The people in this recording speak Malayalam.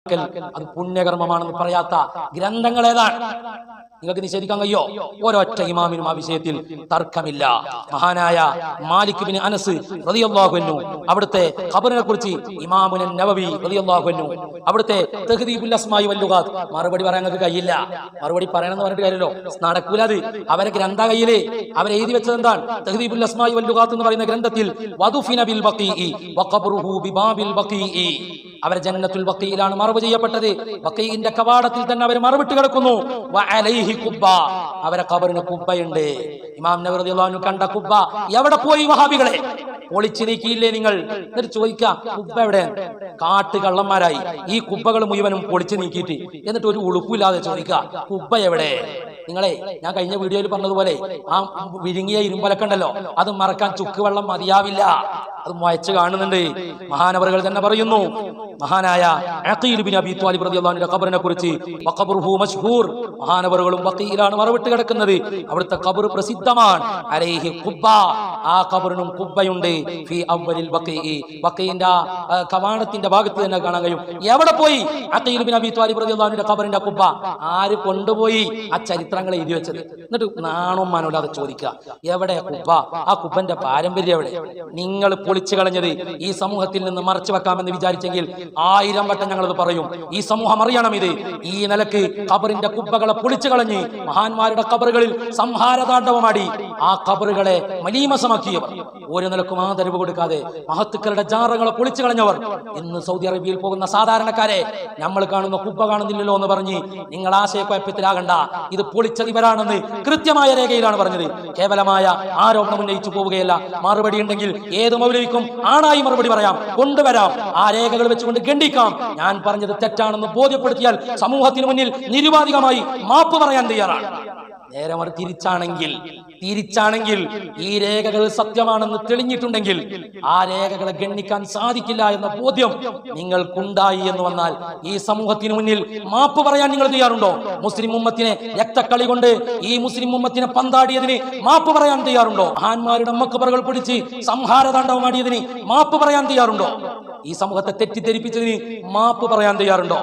ഉണ്ടാക്കൽ അത് പുണ്യകർമ്മമാണെന്ന് പറയാത്ത ഗ്രന്ഥങ്ങൾ ഏതാണ്? നിങ്ങൾക്ക് നിഷേധിക്കാൻ കഴിയോ? ഒരൊറ്റ ഇമാമിനും ആ വിഷയത്തിൽ തർക്കമില്ല. മഹാനായ മാലിക് ബിൻ അനസ് റളിയല്ലാഹു അൻഹു അവിടുത്തെ ഖബറിനെ കുറിച്ച് ഇമാമുൻ നവവി റളിയല്ലാഹു അൻഹു അവിടുത്തെ തഹ്ദീബുൽ അസ്മാഇ വൽ ലുഗാത്ത് മറുപടി പറയാൻ നിങ്ങൾക്ക് കഴിയില്ല. മറുപടി പറയണമെന്ന് പറഞ്ഞിട്ട് കാര്യമല്ലോ, നടക്കൂല. അത് അവരെ ഗ്രന്ഥ കയ്യില് അവർ എഴുതി വെച്ചത് എന്താണ്? തഹ്ദീബുൽ അസ്മാഇ വൽ ലുഗാത്ത് എന്ന് പറയുന്ന ഗ്രന്ഥത്തിൽ വദുഫിന ബിൽ ബഖീഇ വഖബ്റുഹു ബിബാബിൽ ബഖീഇ, അവർ ജന്നത്തുൽ ബഖീയിലാണ് മറവ് ചെയ്യപ്പെട്ടത്. ബഖീഇന്റെ കവാടത്തിൽ തന്നെ അവർ മറവിട്ട് കിടക്കുന്നു. വഅലൈഹി ഖുബ്ബ, അവരെ ഖബറിന് ഖുബ്ബയുണ്ട്. ഇമാം നവവി റളിയല്ലാഹു അൻഹു കണ്ട ഖുബ്ബ എവിടെ പോയി വഹാബികളെ? പൊളിച്ചു നീക്കിയില്ലേ നിങ്ങൾ? എന്നിട്ട് ചോദിക്കാം ഖുബ്ബ എവിടെ? കാട്ടുകള്ളന്മാരായി ഈ ഖുബ്ബകൾ മുഴുവനും പൊളിച്ചു നീക്കിയിട്ട് എന്നിട്ട് ഒരു ഉളുപ്പില്ലാതെ ചോദിക്കുക ഖുബ്ബ എവിടെ? നിങ്ങളെ ഞാൻ കഴിഞ്ഞ വീഡിയോയിൽ പറഞ്ഞതുപോലെ ആ വിഴുങ്ങിയ ഇരുമ്പലക്ക ഉണ്ടല്ലോ, അത് മറക്കാൻ ചുക്ക് വെള്ളം മതിയാവില്ല, അത് മുയച്ച് കാണുന്നുണ്ട്. മഹാനവറുകൾ തന്നെ പറയുന്നു, മഹാനായ അഖീൽ ബിൻ അബീ ത്വാലിബ് റളിയല്ലാഹു അൻഹുവിന്റെ ഖബറിനെ കുറിച്ച് വഖബ്റുഹു മശ്ഹൂർ, മഹാനവറുകളും ബഖീയിലാണ് മറവിട്ട് കിടക്കുന്നത്, അവിടുത്തെ ഖബർ പ്രസിദ്ധമാണ്. അലൈഹി ഖുബ്ബ, ആ ഖബറിനും ഖുബ്ബയുണ്ട്. ഫീ അവ്വലിൽ ബഖീഇ, ബഖീഇന്റെ കവാടത്തിന്റെ ഭാഗത്ത് തന്നെ കാണാൻ കഴിയും. എവിടെ പോയി അഖീൽ ബിൻ അബീ ത്വാലിബ് റളിയല്ലാഹു അൻഹുവിന്റെ ഖബറിന്റെ ഖുബ്ബ? ആര് കൊണ്ടുപോയി? ആ ചരിത്രങ്ങൾ എഴുതി വെച്ചത്. എന്നിട്ട് നാണോ മാനോല്ലാതെ ചോദിക്കുക എവിടെ ഖുബ്ബ? ആ ഖുബ്ബന്റെ പാരമ്പര്യം എവിടെ? നിങ്ങൾ പൊളിച്ചു കളഞ്ഞത് ഈ സമൂഹത്തിൽ നിന്ന് മറച്ചു വെക്കാമെന്ന് വിചാരിച്ചെങ്കിൽ 1000 വട്ടം ഞങ്ങളത് പറയും. ഈ സമൂഹം അറിയണം ഇത്. ഈ നിലക്ക് ഖബറിന്റെ ഖുബ്ബകളെ പൊളിച്ചു കളഞ്ഞ് മഹാന്മാരുടെ ഖബറുകളിൽ സംഹാരതാണ്ഡവമാടി ആ ഖബറുകളെ മലീമസമാക്കിയവർ, ഒരു നിലക്കും ആദരവ് കൊടുക്കാതെ മഹത്തുക്കളുടെ ജാറകളെ പൊളിച്ചു കളഞ്ഞവർ, ഇന്ന് സൗദി അറേബ്യയിൽ പോകുന്ന സാധാരണക്കാരെ നമ്മൾ കാണുന്ന ഖുബ്ബ കാണുന്നില്ലല്ലോ എന്ന് പറഞ്ഞ് നിങ്ങൾ ആശയക്കുഴപ്പത്തിലാകണ്ട. ഇത് പൊളിച്ചത് ഇവരാണെന്ന് കൃത്യമായ രേഖയിലാണ് പറഞ്ഞത്. കേവലമായ ആരോപണം ഉന്നയിച്ചു പോവുകയല്ല. മറുപടി ഉണ്ടെങ്കിൽ ഏത് മൗലവിക്കും ആണായി മറുപടി പറയാം, കൊണ്ടുവരാം, ആ രേഖകൾ വെച്ചുകൊണ്ട് ഖണ്ഡിക്കാം. ഞാൻ പറഞ്ഞത് തെറ്റാണെന്ന് ബോധ്യപ്പെടുത്തിയാൽ സമൂഹത്തിന് മുന്നിൽ നിരുപാധികമായി മാപ്പ് പറയാൻ തയ്യാറാണ്. നേരെ മറി തിരിച്ചാണെങ്കിൽ ഈ രേഖകൾ സത്യമാണെന്ന് തെളിഞ്ഞിട്ടുണ്ടെങ്കിൽ ആ രേഖകളെ ഗണ്ണിക്കാൻ സാധിക്കില്ല എന്ന ബോധ്യം നിങ്ങൾക്കുണ്ടായി എന്ന് വന്നാൽ ഈ സമൂഹത്തിന് മുന്നിൽ മാപ്പ് പറയാൻ നിങ്ങൾ തയ്യാറുണ്ടോ? മുസ്ലിം ഉമ്മത്തിനെ രക്തക്കളി കൊണ്ട് ഈ മുസ്ലിം ഉമ്മത്തിനെ പന്താടിയതിന് മാപ്പ് പറയാൻ തയ്യാറുണ്ടോ? മഹാന്മാരുടെ മഖബറുകൾ പിടിച്ച് സംഹാരതാണ്ഡവമാടിയതിന് മാപ്പ് പറയാൻ തയ്യാറുണ്ടോ? ഈ സമൂഹത്തെ തെറ്റിദ്ധരിപ്പിച്ചതിന് മാപ്പ് പറയാൻ തയ്യാറുണ്ടോ?